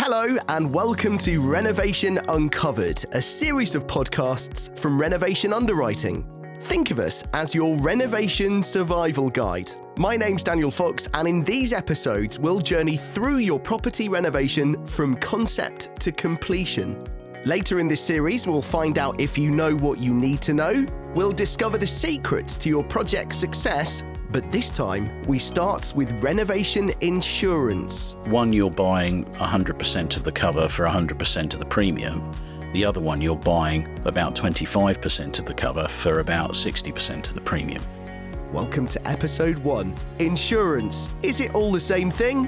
Hello and welcome to Renovation Uncovered, a series of podcasts from Renovation Underwriting. Think of us as your renovation survival guide. My name's Daniel Fox, and in these episodes we'll journey through your property renovation from concept to completion. Later in this series we'll find out if you know what you need to know, we'll discover the secrets to your project's success, but this time we start with renovation insurance. One, you're buying 100% of the cover for 100% of the premium. The other one, you're buying about 25% of the cover for about 60% of the premium. Welcome to episode 1. Insurance. Is it all the same thing?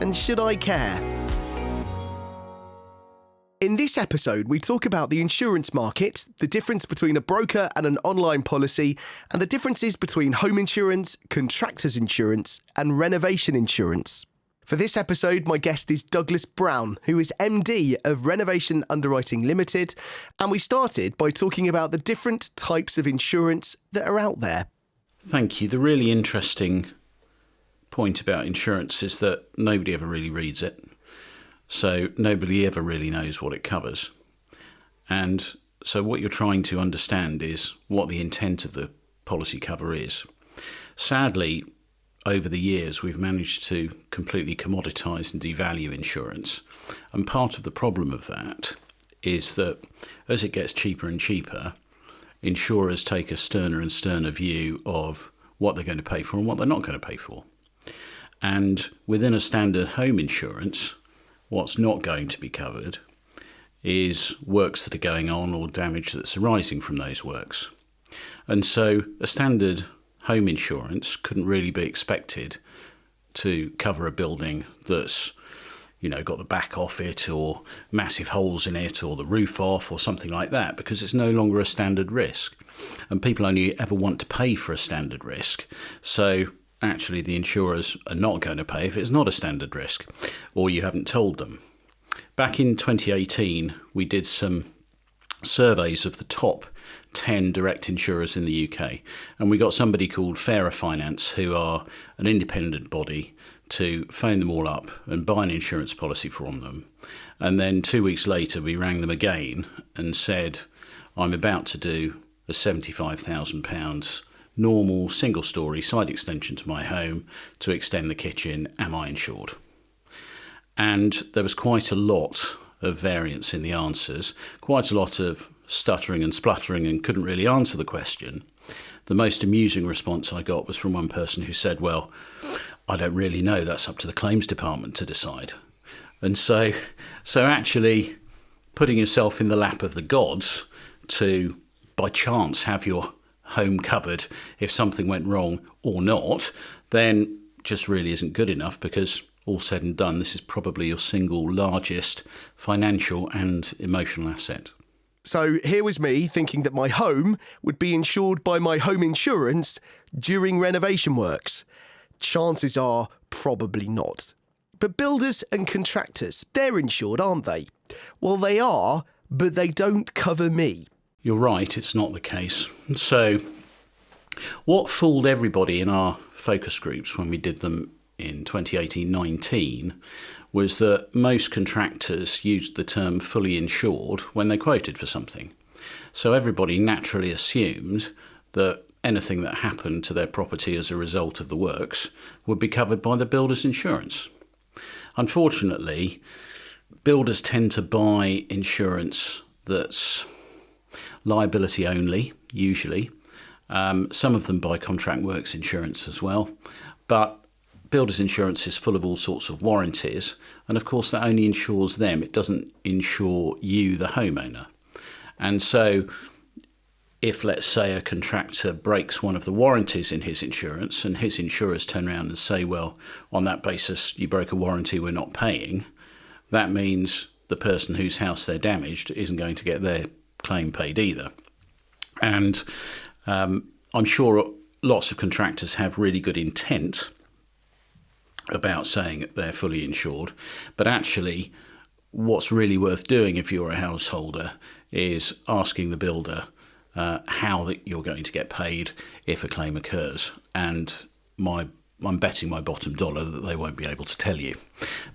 And should I care? In this episode, we talk about the insurance market, the difference between a broker and an online policy, and the differences between home insurance, contractors insurance, and renovation insurance. For this episode, my guest is Douglas Brown, who is MD of Renovation Underwriting Limited, and we started by talking about the different types of insurance that are out there. Thank you. The really interesting point about insurance is that nobody ever really reads it. So nobody ever really knows what it covers. And so what you're trying to understand is what the intent of the policy cover is. Sadly, over the years, we've managed to completely commoditise and devalue insurance. And part of the problem of that is that as it gets cheaper and cheaper, insurers take a sterner and sterner view of what they're going to pay for and what they're not going to pay for. And within a standard home insurance, what's not going to be covered is works that are going on or damage that's arising from those works. And so a standard home insurance couldn't really be expected to cover a building that's, got the back off it or massive holes in it or the roof off or something like that, because it's no longer a standard risk. And people only ever want to pay for a standard risk. So actually the insurers are not going to pay if it's not a standard risk or you haven't told them. Back in 2018, we did some surveys of the top 10 direct insurers in the UK, and we got somebody called Fairer Finance, who are an independent body, to phone them all up and buy an insurance policy from them. And then 2 weeks later, we rang them again and said, I'm about to do a £75,000 normal single-storey side extension to my home to extend the kitchen. Am I insured? And there was quite a lot of variance in the answers, quite a lot of stuttering and spluttering, and couldn't really answer the question. The most amusing response I got was from one person who said, well, I don't really know, that's up to the claims department to decide. And so actually putting yourself in the lap of the gods to, by chance, have your home covered if something went wrong or not, then just really isn't good enough, because all said and done, this is probably your single largest financial and emotional asset. So here was me thinking that my home would be insured by my home insurance during renovation works. Chances are probably not. But builders and contractors, they're insured, aren't they? Well, they are, but they don't cover me. You're right, it's not the case. So what fooled everybody in our focus groups when we did them in 2018-19 was that most contractors used the term fully insured when they quoted for something. So everybody naturally assumed that anything that happened to their property as a result of the works would be covered by the builder's insurance. Unfortunately, builders tend to buy insurance that's liability only, usually. Some of them buy contract works insurance as well, but builder's insurance is full of all sorts of warranties, and of course that only insures them. It doesn't insure you, the homeowner. And so if, let's say, a contractor breaks one of the warranties in his insurance and his insurers turn around and say, well, on that basis you broke a warranty, we're not paying, that means the person whose house they're damaged isn't going to get their claim paid either. And I'm sure lots of contractors have really good intent about saying they're fully insured, but actually what's really worth doing if you're a householder is asking the builder how that you're going to get paid if a claim occurs. And my I'm betting my bottom dollar that they won't be able to tell you,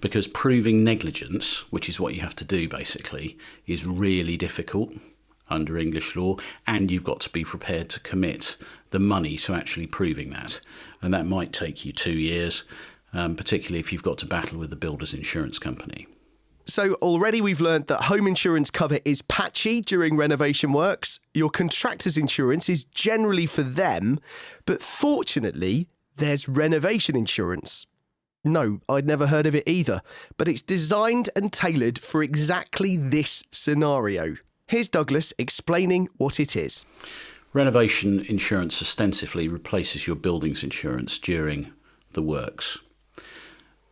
because proving negligence, which is what you have to do basically, is really difficult under English law, and you've got to be prepared to commit the money to actually proving that. And that might take you 2 years, particularly if you've got to battle with the builder's insurance company. So already we've learned that home insurance cover is patchy during renovation works. Your contractor's insurance is generally for them, but fortunately, there's renovation insurance. No, I'd never heard of it either, but it's designed and tailored for exactly this scenario. Here's Douglas explaining what it is. Renovation insurance ostensibly replaces your building's insurance during the works.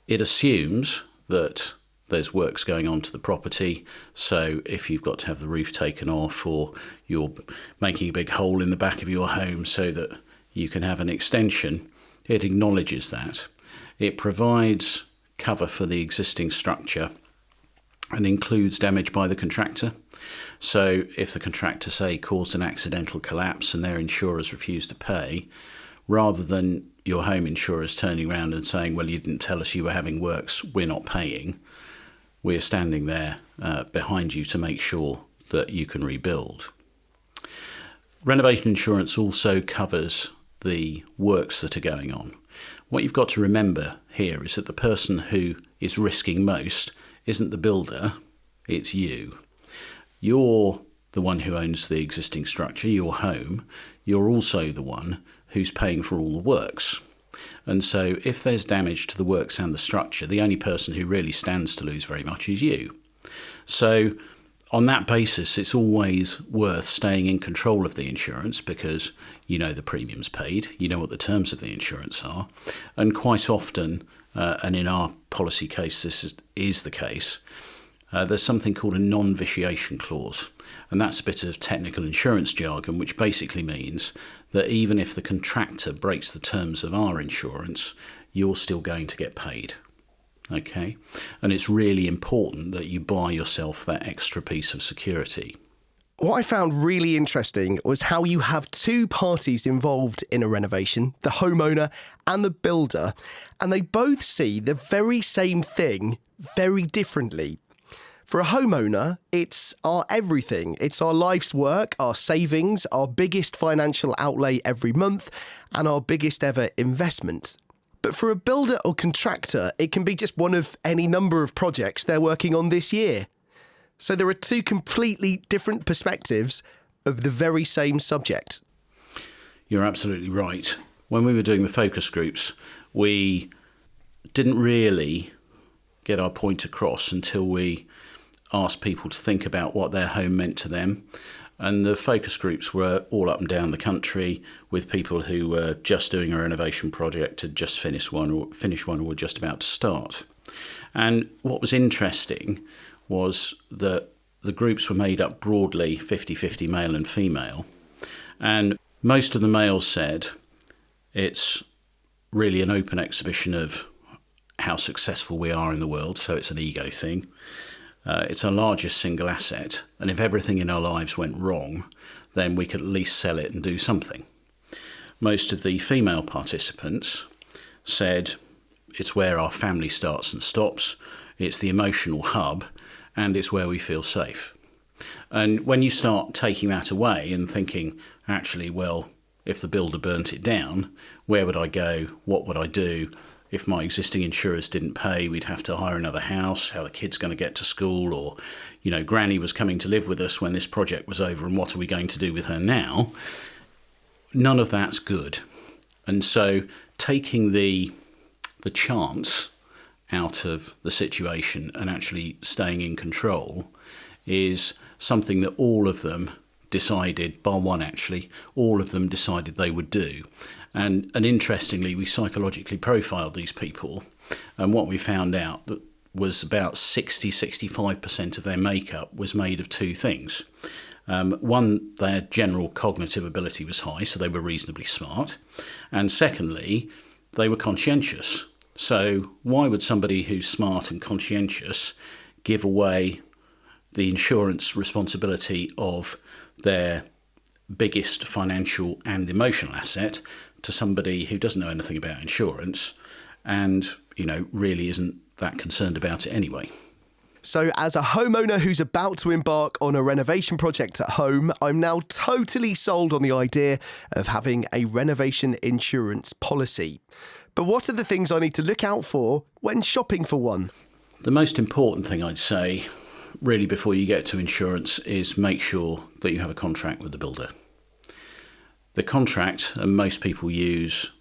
It assumes that there's works going on to the property, so if you've got to have the roof taken off, or you're making a big hole in the back of your home so that you can have an extension, it acknowledges that. It provides cover for the existing structure and includes damage by the contractor. So if the contractor, say, caused an accidental collapse and their insurers refused to pay, rather than your home insurers turning around and saying, well, you didn't tell us you were having works, we're not paying, we're standing there behind you to make sure that you can rebuild. Renovation insurance also covers the works that are going on. What you've got to remember here is that the person who is risking most isn't the builder, it's you. You're the one who owns the existing structure, your home. You're also the one who's paying for all the works. And so if there's damage to the works and the structure, the only person who really stands to lose very much is you. So on that basis, it's always worth staying in control of the insurance, because you know the premiums paid, you know what the terms of the insurance are, and quite often, and in our policy case this is the case, there's something called a non-vitiation clause, and that's a bit of technical insurance jargon, which basically means that even if the contractor breaks the terms of our insurance, you're still going to get paid. Okay? And it's really important that you buy yourself that extra piece of security. What I found really interesting was how you have two parties involved in a renovation, the homeowner and the builder, and they both see the very same thing very differently. For a homeowner, it's our everything. It's our life's work, our savings, our biggest financial outlay every month, and our biggest ever investment. But for a builder or contractor, it can be just one of any number of projects they're working on this year. So there are two completely different perspectives of the very same subject. You're absolutely right. When we were doing the focus groups, we didn't really get our point across until we asked people to think about what their home meant to them. And the focus groups were all up and down the country, with people who were just doing a renovation project, had just finished one, or were just about to start. And what was interesting was that the groups were made up broadly 50-50 male and female. And most of the males said it's really an open exhibition of how successful we are in the world, so it's an ego thing. It's our largest single asset, and if everything in our lives went wrong, then we could at least sell it and do something. Most of the female participants said it's where our family starts and stops, it's the emotional hub, and it's where we feel safe. And when you start taking that away and thinking, actually, well, if the builder burnt it down, where would I go? What would I do? If my existing insurers didn't pay, we'd have to hire another house. How are the kids going to get to school? Or, Granny was coming to live with us when this project was over, and what are we going to do with her now? None of that's good. And so taking the chance out of the situation and actually staying in control is something that all of them decided, bar one actually, all of them decided they would do. And interestingly, we psychologically profiled these people, and what we found out that was about 60-65% of their makeup was made of two things. One, their general cognitive ability was high, so they were reasonably smart. And secondly, they were conscientious. So why would somebody who's smart and conscientious give away the insurance responsibility of their biggest financial and emotional asset to somebody who doesn't know anything about insurance and, really isn't that concerned about it anyway. So as a homeowner who's about to embark on a renovation project at home, I'm now totally sold on the idea of having a renovation insurance policy. But what are the things I need to look out for when shopping for one? The most important thing I'd say, really, before you get to insurance is make sure that you have a contract with the builder. The contract, and most people use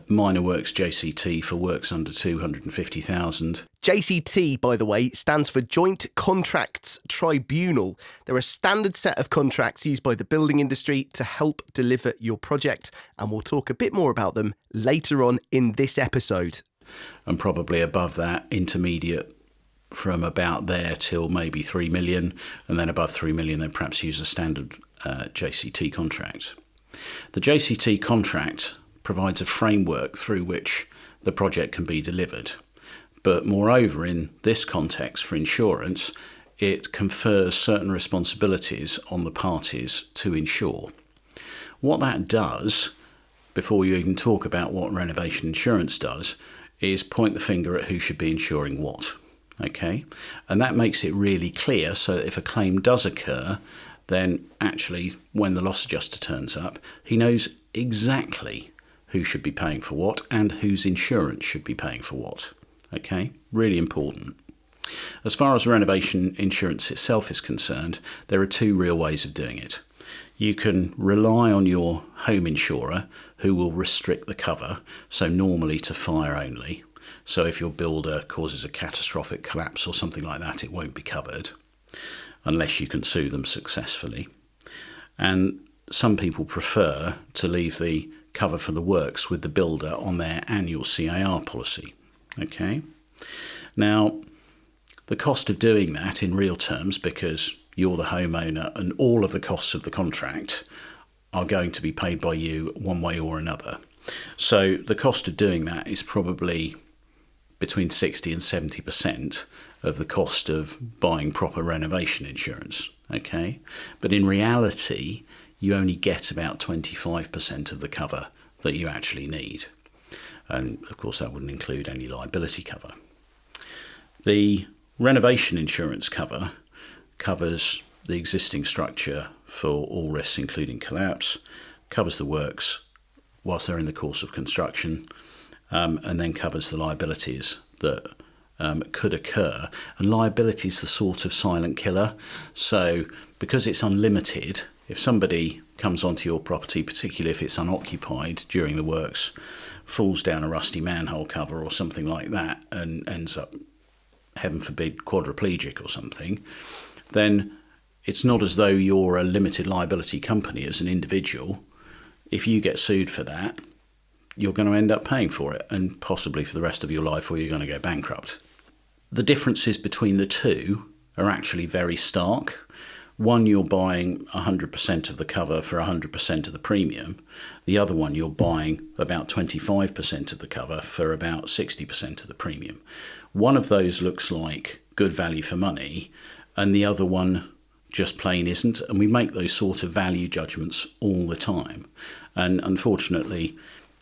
minor works JCT for works under 250,000. JCT, by the way, stands for Joint Contracts Tribunal. They're a standard set of contracts used by the building industry to help deliver your project, and we'll talk a bit more about them later on in this episode. And probably above that, intermediate from about there till maybe 3 million, and then above 3 million, then perhaps use a standard JCT contract. The JCT contract provides a framework through which the project can be delivered. But moreover, in this context for insurance, it confers certain responsibilities on the parties to insure. What that does, before you even talk about what renovation insurance does, is point the finger at who should be insuring what. Okay? And that makes it really clear so that if a claim does occur, then actually when the loss adjuster turns up, he knows exactly who should be paying for what and whose insurance should be paying for what. Okay, really important. As far as renovation insurance itself is concerned, there are two real ways of doing it. You can rely on your home insurer, who will restrict the cover, so normally to fire only. So if your builder causes a catastrophic collapse or something like that, it won't be covered, unless you can sue them successfully. And some people prefer to leave the cover for the works with the builder on their annual CAR policy. Okay. Now, the cost of doing that in real terms, because you're the homeowner and all of the costs of the contract are going to be paid by you one way or another. So the cost of doing that is probably between 60 and 70% of the cost of buying proper renovation insurance. Okay. But in reality, you only get about 25% of the cover that you actually need. And of course, that wouldn't include any liability cover. The renovation insurance cover covers the existing structure for all risks, including collapse, covers the works whilst they're in the course of construction, and then covers the liabilities that could occur. And liability is the sort of silent killer. So because it's unlimited, if somebody comes onto your property, particularly if it's unoccupied during the works, falls down a rusty manhole cover or something like that and ends up, heaven forbid, quadriplegic or something, then it's not as though you're a limited liability company as an individual. If you get sued for that, you're going to end up paying for it, and possibly for the rest of your life, or you're going to go bankrupt. The differences between the two are actually very stark. One, you're buying 100% of the cover for 100% of the premium. The other one, you're buying about 25% of the cover for about 60% of the premium. One of those looks like good value for money, and the other one just plain isn't. And we make those sort of value judgments all the time. And unfortunately,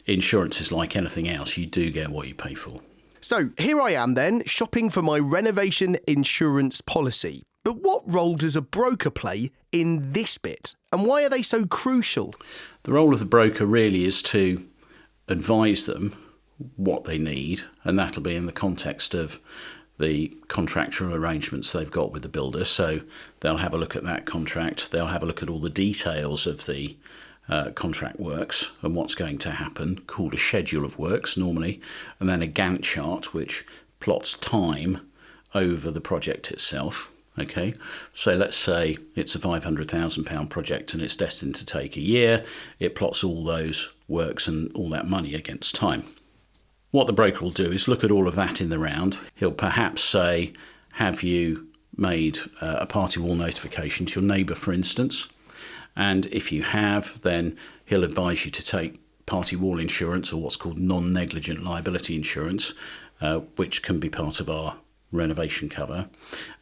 insurance is like anything else. You do get what you pay for. So here I am then, shopping for my renovation insurance policy. But what role does a broker play in this bit? And why are they so crucial? The role of the broker really is to advise them what they need, and that'll be in the context of the contractual arrangements they've got with the builder. So they'll have a look at that contract, they'll have a look at all the details of the contract works and what's going to happen, called a schedule of works normally, and then a Gantt chart which plots time over the project itself. Okay, so let's say it's a £500,000 project and it's destined to take a year. It plots all those works and all that money against time. What the broker will do is look at all of that in the round. He'll perhaps say, have you made a party wall notification to your neighbour, for instance? And if you have, then he'll advise you to take party wall insurance, or what's called non-negligent liability insurance, which can be part of our renovation cover.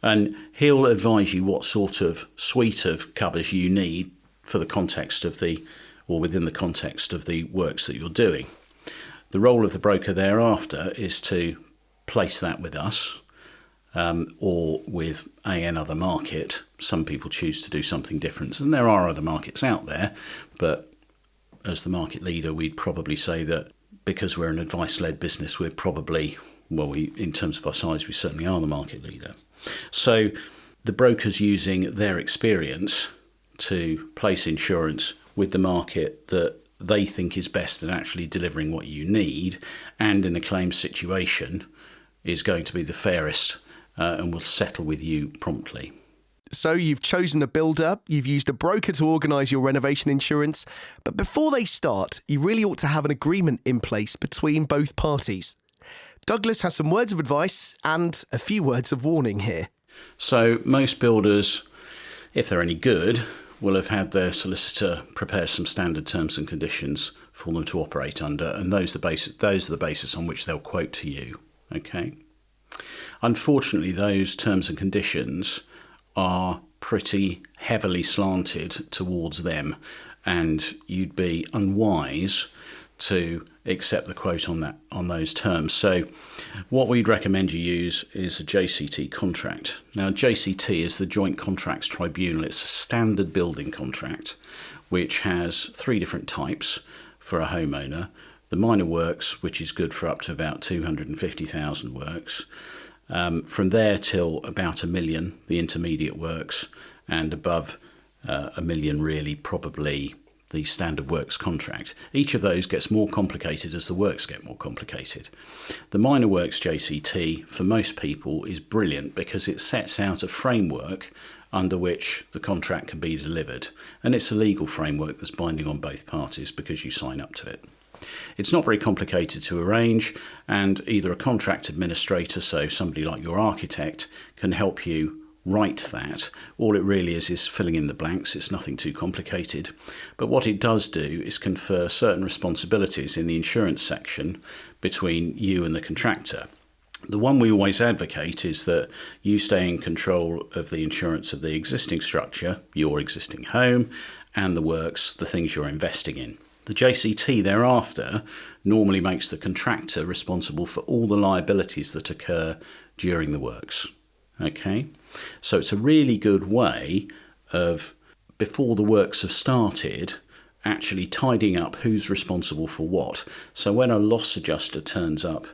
And he'll advise you what sort of suite of covers you need for the context of the or within the context of the works that you're doing. The role of the broker thereafter is to place that with us or with another market. Some people choose to do something different, and there are other markets out there, but as the market leader, we'd probably say that because we're an advice-led business, we're probably, in terms of our size, we certainly are the market leader. So the broker's using their experience to place insurance with the market that they think is best at actually delivering what you need, and in a claims situation is going to be the fairest and will settle with you promptly. So you've chosen a builder, you've used a broker to organise your renovation insurance, but before they start, you really ought to have an agreement in place between both parties. Douglas has some words of advice and a few words of warning here. So most builders, if they're any good, will have had their solicitor prepare some standard terms and conditions for them to operate under, and those are the basis on which they'll quote to you. Okay. Unfortunately, those terms and conditions are pretty heavily slanted towards them, and you'd be unwise to accept the quote on those terms. So what we'd recommend you use is a JCT contract. Now, JCT is the Joint Contracts Tribunal. It's a standard building contract which has 3 different types for a homeowner. The minor works, which is good for up to about 250,000 works. From there till about $1 million, the intermediate works, and above $1 million, really, probably the standard works contract. Each of those gets more complicated as the works get more complicated. The minor works JCT, for most people, is brilliant because it sets out a framework under which the contract can be delivered, and it's a legal framework that's binding on both parties because you sign up to it. It's not very complicated to arrange, and either a contract administrator, so somebody like your architect, can help you write that. All it really is filling in the blanks. It's nothing too complicated. But what it does do is confer certain responsibilities in the insurance section between you and the contractor. The one we always advocate is that you stay in control of the insurance of the existing structure, your existing home, and the works, the things you're investing in. The JCT thereafter normally makes the contractor responsible for all the liabilities that occur during the works. Okay? So it's a really good way of, before the works have started, actually tidying up who's responsible for what. So when a loss adjuster turns up,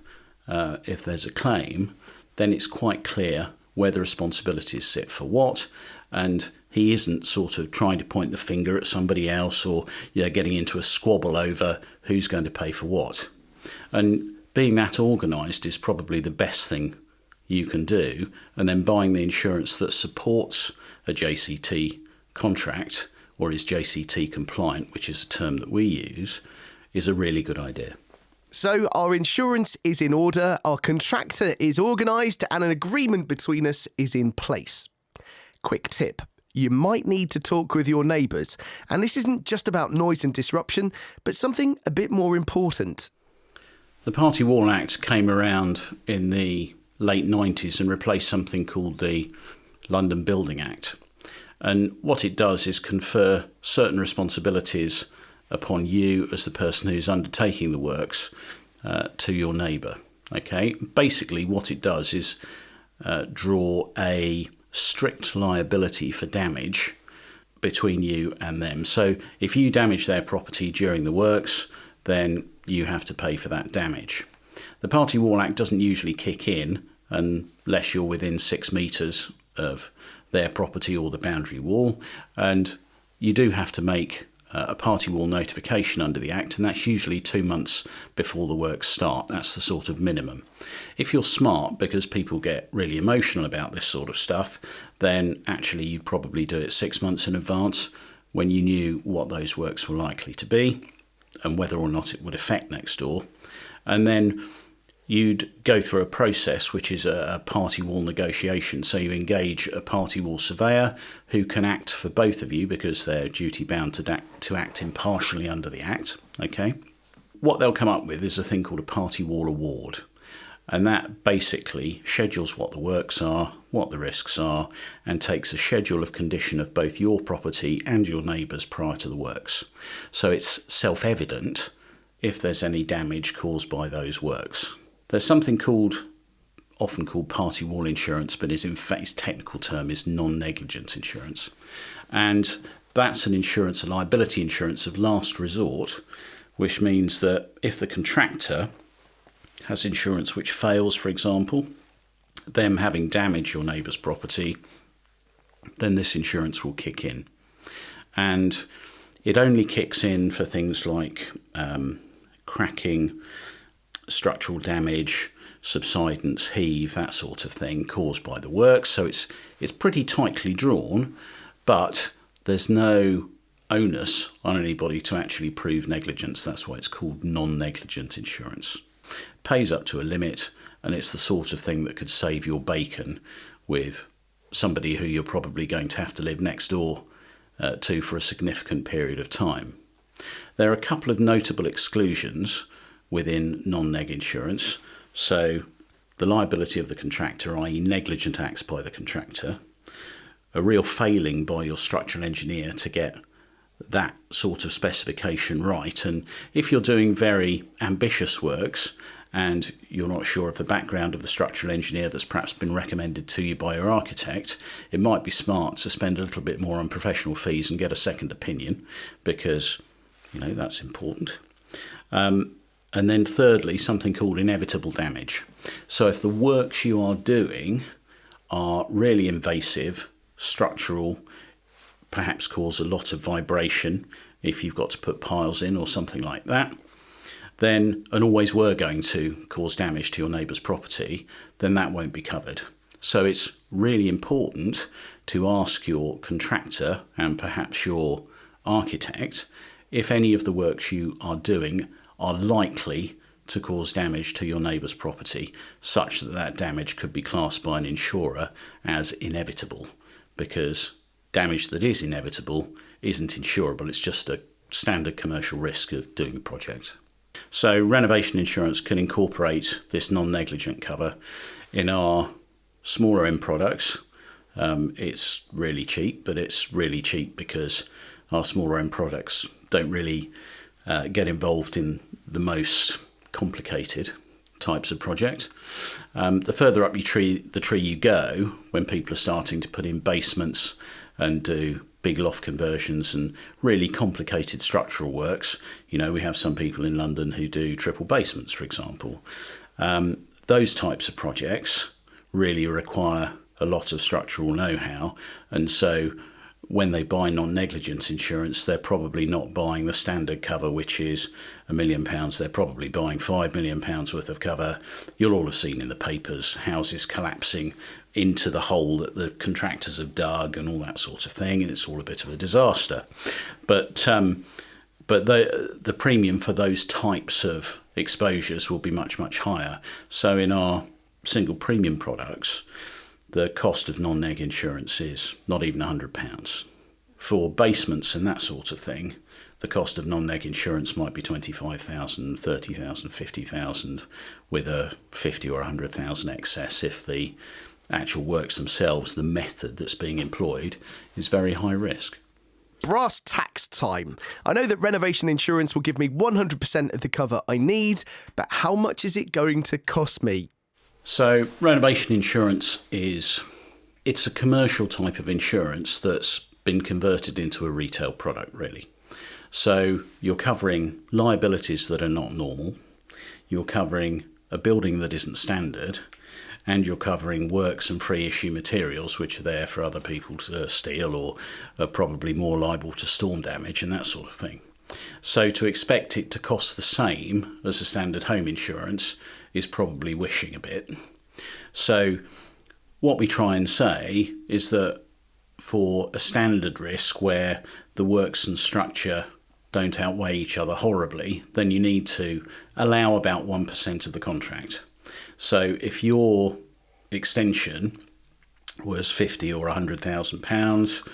if there's a claim, then it's quite clear where the responsibilities sit for what, and he isn't sort of trying to point the finger at somebody else or getting into a squabble over who's going to pay for what. And being that organised is probably the best thing you can do, and then buying the insurance that supports a JCT contract or is JCT compliant, which is a term that we use, is a really good idea. So our insurance is in order, our contractor is organised, and an agreement between us is in place. Quick tip. You might need to talk with your neighbours, and this isn't just about noise and disruption, but something a bit more important. The Party Wall Act came around in the late 90s and replaced something called the London Building Act. And what it does is confer certain responsibilities upon you as the person who's undertaking the works to your neighbour. Okay, basically what it does is draw a strict liability for damage between you and them. So if you damage their property during the works, then you have to pay for that damage. The Party Wall Act doesn't usually kick in unless you're within 6 metres of their property or the boundary wall, and you do have to make a party wall notification under the Act, and that's usually 2 months before the works start. That's the sort of minimum. If you're smart, because people get really emotional about this sort of stuff, then actually you'd probably do it 6 months in advance when you knew what those works were likely to be and whether or not it would affect next door. And then you'd go through a process which is a party wall negotiation. So you engage a party wall surveyor who can act for both of you because they're duty bound to act impartially under the Act. Okay. What they'll come up with is a thing called a party wall award. And that basically schedules what the works are, what the risks are, and takes a schedule of condition of both your property and your neighbours prior to the works. So it's self-evident if there's any damage caused by those works. There's something often called party wall insurance, but in fact its technical term is non-negligence insurance. And that's an insurance, a liability insurance of last resort, which means that if the contractor has insurance which fails, for example, them having damaged your neighbour's property, then this insurance will kick in. And it only kicks in for things like cracking, structural damage, subsidence, heave, that sort of thing caused by the work. So it's pretty tightly drawn, but there's no onus on anybody to actually prove negligence. That's why it's called non-negligent insurance. Pays up to a limit, and it's the sort of thing that could save your bacon with somebody who you're probably going to have to live next door to for a significant period of time. There are a couple of notable exclusions within non-neg insurance. So the liability of the contractor, i.e. negligent acts by the contractor, a real failing by your structural engineer to get that sort of specification right. And if you're doing very ambitious works and you're not sure of the background of the structural engineer that's perhaps been recommended to you by your architect, it might be smart to spend a little bit more on professional fees and get a second opinion, because, that's important. And then thirdly, something called inevitable damage. So if the works you are doing are really invasive, structural, perhaps cause a lot of vibration if you've got to put piles in or something like that, then, and always were going to cause damage to your neighbour's property, then that won't be covered. So it's really important to ask your contractor and perhaps your architect if any of the works you are doing are likely to cause damage to your neighbour's property, such that that damage could be classed by an insurer as inevitable, because damage that is inevitable isn't insurable. It's just a standard commercial risk of doing the project. So renovation insurance can incorporate this non-negligent cover. In our smaller end products, it's really cheap, but it's really cheap because our smaller end products don't really get involved in the most complicated types of project. The further up the tree you go, when people are starting to put in basements and do big loft conversions and really complicated structural works, we have some people in London who do triple basements, for example. Those types of projects really require a lot of structural know-how, and so when they buy non-negligence insurance, they're probably not buying the standard cover, which is £1 million. They're probably buying £5 million worth of cover. You'll all have seen in the papers houses collapsing into the hole that the contractors have dug and all that sort of thing, and it's all a bit of a disaster. But the premium for those types of exposures will be much, much higher. So in our single premium products, the cost of non-neg insurance is not even £100. For basements and that sort of thing, the cost of non-neg insurance might be £25,000, £30,000, £50,000, with a £50,000 or £100,000 excess if the actual works themselves, the method that's being employed, is very high risk. Brass tacks time. I know that renovation insurance will give me 100% of the cover I need, but how much is it going to cost me? So renovation insurance it's a commercial type of insurance that's been converted into a retail product, really. So you're covering liabilities that are not normal, you're covering a building that isn't standard, and you're covering works and free issue materials which are there for other people to steal or are probably more liable to storm damage and that sort of thing. So to expect it to cost the same as a standard home insurance is probably wishing a bit. So what we try and say is that for a standard risk where the works and structure don't outweigh each other horribly, then you need to allow about 1% of the contract. So if your extension was £50,000 or £100,000,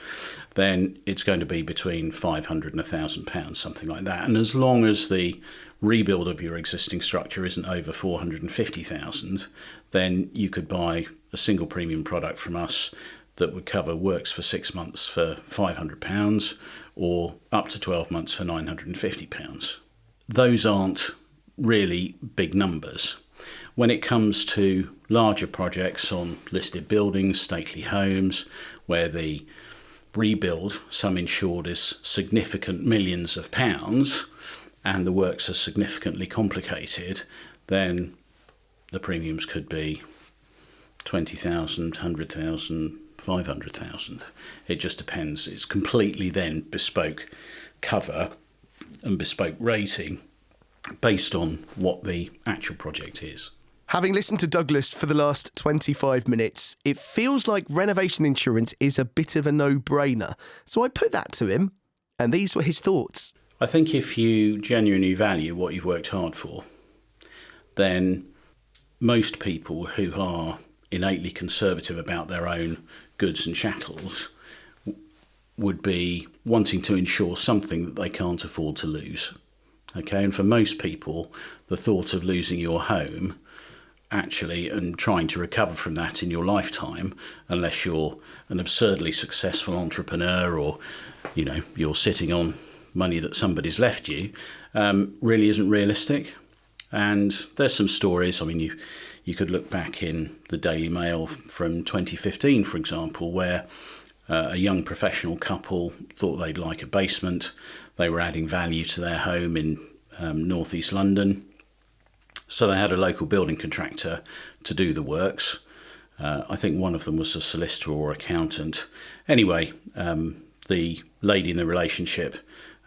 then it's going to be between £500 and £1,000, something like that. And as long as the rebuild of your existing structure isn't over £450,000, then you could buy a single premium product from us that would cover works for 6 months for £500 or up to 12 months for £950. Those aren't really big numbers. When it comes to larger projects on listed buildings, stately homes, where the rebuild, sum insured, is significant millions of pounds and the works are significantly complicated, then the premiums could be 20,000, 100,000, 500,000. It just depends. It's completely then bespoke cover and bespoke rating based on what the actual project is. Having listened to Douglas for the last 25 minutes, it feels like renovation insurance is a bit of a no-brainer. So I put that to him, and these were his thoughts. I think if you genuinely value what you've worked hard for, then most people who are innately conservative about their own goods and chattels would be wanting to insure something that they can't afford to lose. Okay, and for most people, the thought of losing your home actually and trying to recover from that in your lifetime, unless you're an absurdly successful entrepreneur or, you know, you're sitting on money that somebody's left you, really isn't realistic. And there's some stories. I mean, you could look back in the Daily Mail from 2015, for example, where a young professional couple thought they'd like a basement. They were adding value to their home in northeast London. So they had a local building contractor to do the works. I think one of them was a solicitor or accountant. Anyway, the lady in the relationship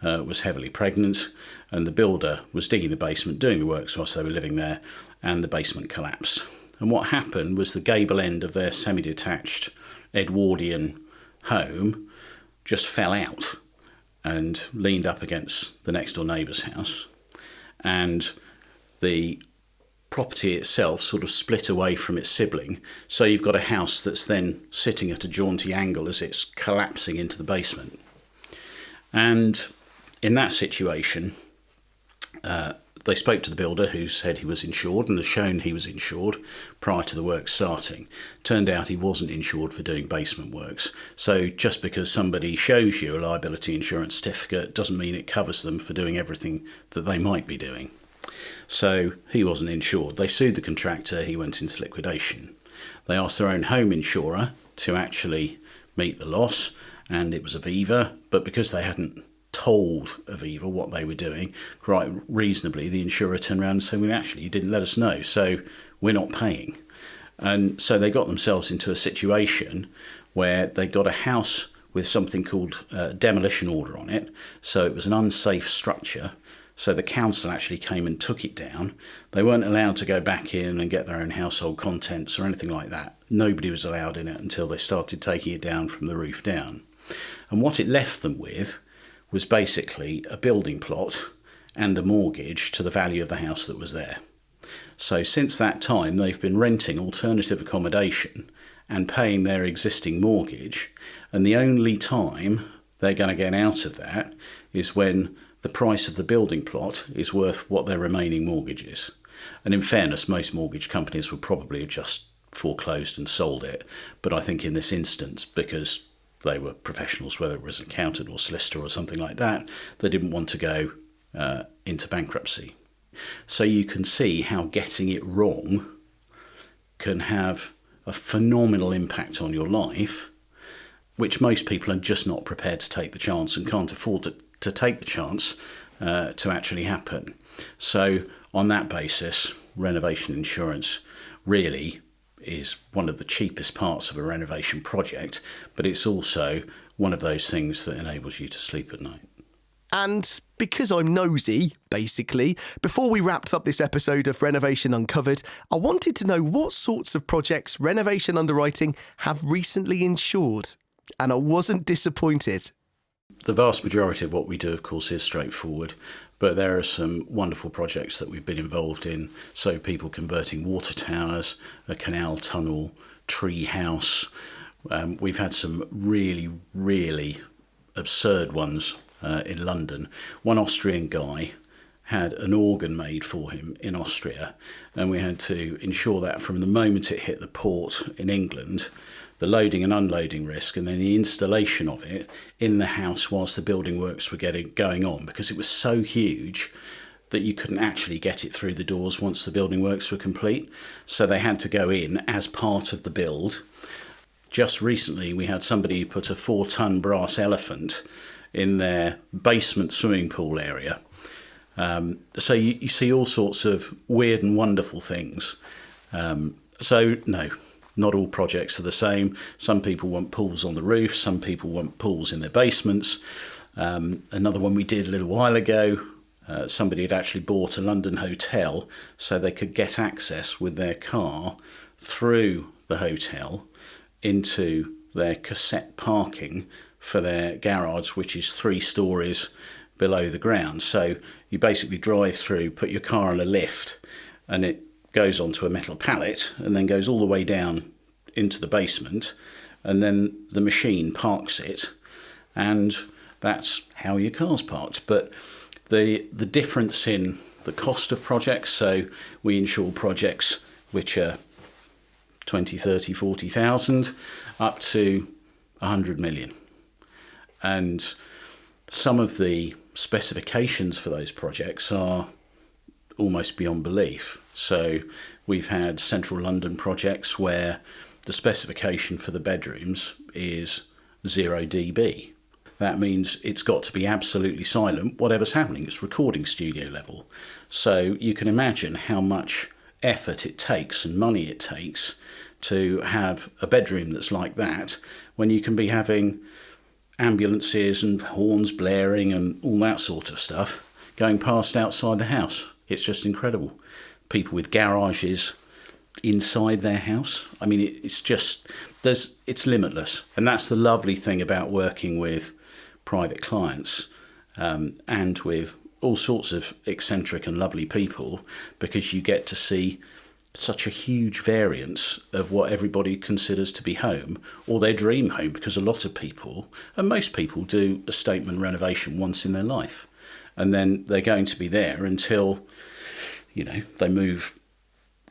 was heavily pregnant, and the builder was digging the basement, doing the works whilst they were living there, and the basement collapsed. And what happened was the gable end of their semi-detached Edwardian home just fell out and leaned up against the next door neighbour's house. And the property itself sort of split away from its sibling. So you've got a house that's then sitting at a jaunty angle as it's collapsing into the basement. And in that situation, they spoke to the builder, who said he was insured and has shown he was insured prior to the work starting. Turned out he wasn't insured for doing basement works. So just because somebody shows you a liability insurance certificate doesn't mean it covers them for doing everything that they might be doing. So he wasn't insured. They sued the contractor. He went into liquidation. They asked their own home insurer to actually meet the loss, and it was Aviva. But because they hadn't told Aviva what they were doing, quite reasonably, the insurer turned around and said, well, actually, you didn't let us know, so we're not paying. And so they got themselves into a situation where they got a house with something called a demolition order on it. So it was an unsafe structure. So the council actually came and took it down. They weren't allowed to go back in and get their own household contents or anything like that. Nobody was allowed in it until they started taking it down from the roof down. And what it left them with was basically a building plot and a mortgage to the value of the house that was there. So since that time, they've been renting alternative accommodation and paying their existing mortgage. And the only time they're going to get out of that is when the price of the building plot is worth what their remaining mortgage is. And in fairness, most mortgage companies would probably have just foreclosed and sold it. But I think in this instance, because they were professionals, whether it was an accountant or solicitor or something like that, they didn't want to go into bankruptcy. So you can see how getting it wrong can have a phenomenal impact on your life, which most people are just not prepared to take the chance and can't afford to take the chance to actually happen. So on that basis, renovation insurance really is one of the cheapest parts of a renovation project, but it's also one of those things that enables you to sleep at night. And because I'm nosy, basically, before we wrapped up this episode of Renovation Uncovered, I wanted to know what sorts of projects Renovation Underwriting have recently insured. And I wasn't disappointed. The vast majority of what we do, of course, is straightforward, but there are some wonderful projects that we've been involved in. So people converting water towers, a canal tunnel, tree house. We've had some really, really absurd ones in London. One Austrian guy had an organ made for him in Austria, and we had to insure that from the moment it hit the port in England, the loading and unloading risk, and then the installation of it in the house whilst the building works were going on, because it was so huge that you couldn't actually get it through the doors once the building works were complete. So they had to go in as part of the build. Just recently, we had somebody who put a 4-ton brass elephant in their basement swimming pool area. So you see all sorts of weird and wonderful things. So no, not all projects are the same. Some people want pools on the roof. Some people want pools in their basements. Another one we did a little while ago, somebody had actually bought a London hotel so they could get access with their car through the hotel into their cassette parking for their garage, which is 3 stories below the ground. So you basically drive through, put your car on a lift, and it goes onto a metal pallet and then goes all the way down into the basement, and then the machine parks it, and that's how your car's parked. But the difference in the cost of projects, so we insure projects which are 20, 30, 40,000 up to 100 million. And some of the specifications for those projects are almost beyond belief. So we've had central London projects where the specification for the bedrooms is 0 dB. That means it's got to be absolutely silent, whatever's happening. It's recording studio level. So you can imagine how much effort it takes and money it takes to have a bedroom that's like that, when you can be having ambulances and horns blaring and all that sort of stuff going past outside the house. It's just incredible. People with garages inside their house. I mean, it's limitless. And that's the lovely thing about working with private clients and with all sorts of eccentric and lovely people, because you get to see such a huge variance of what everybody considers to be home or their dream home, because a lot of people, and most people, do a statement renovation once in their life, and then they're going to be there until, they move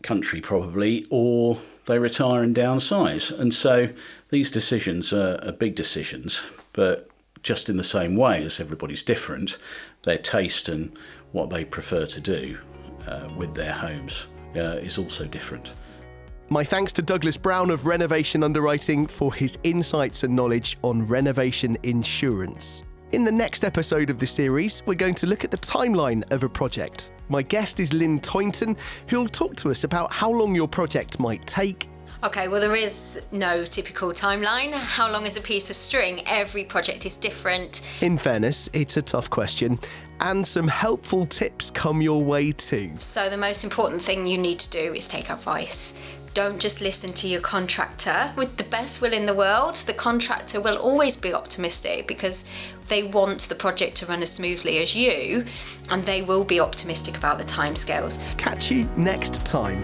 country probably, or they retire and downsize. And so these decisions are big decisions, but just in the same way as everybody's different, their taste and what they prefer to do with their homes is also different. My thanks to Douglas Brown of Renovation Underwriting for his insights and knowledge on renovation insurance. In the next episode of the series, we're going to look at the timeline of a project. My guest is Lynn Toynton, who'll talk to us about how long your project might take. Okay, well, there is no typical timeline. How long is a piece of string? Every project is different. In fairness, it's a tough question, and some helpful tips come your way too. So the most important thing you need to do is take advice. Don't just listen to your contractor. With the best will in the world, the contractor will always be optimistic because they want the project to run as smoothly as you, and they will be optimistic about the timescales. Catch you next time.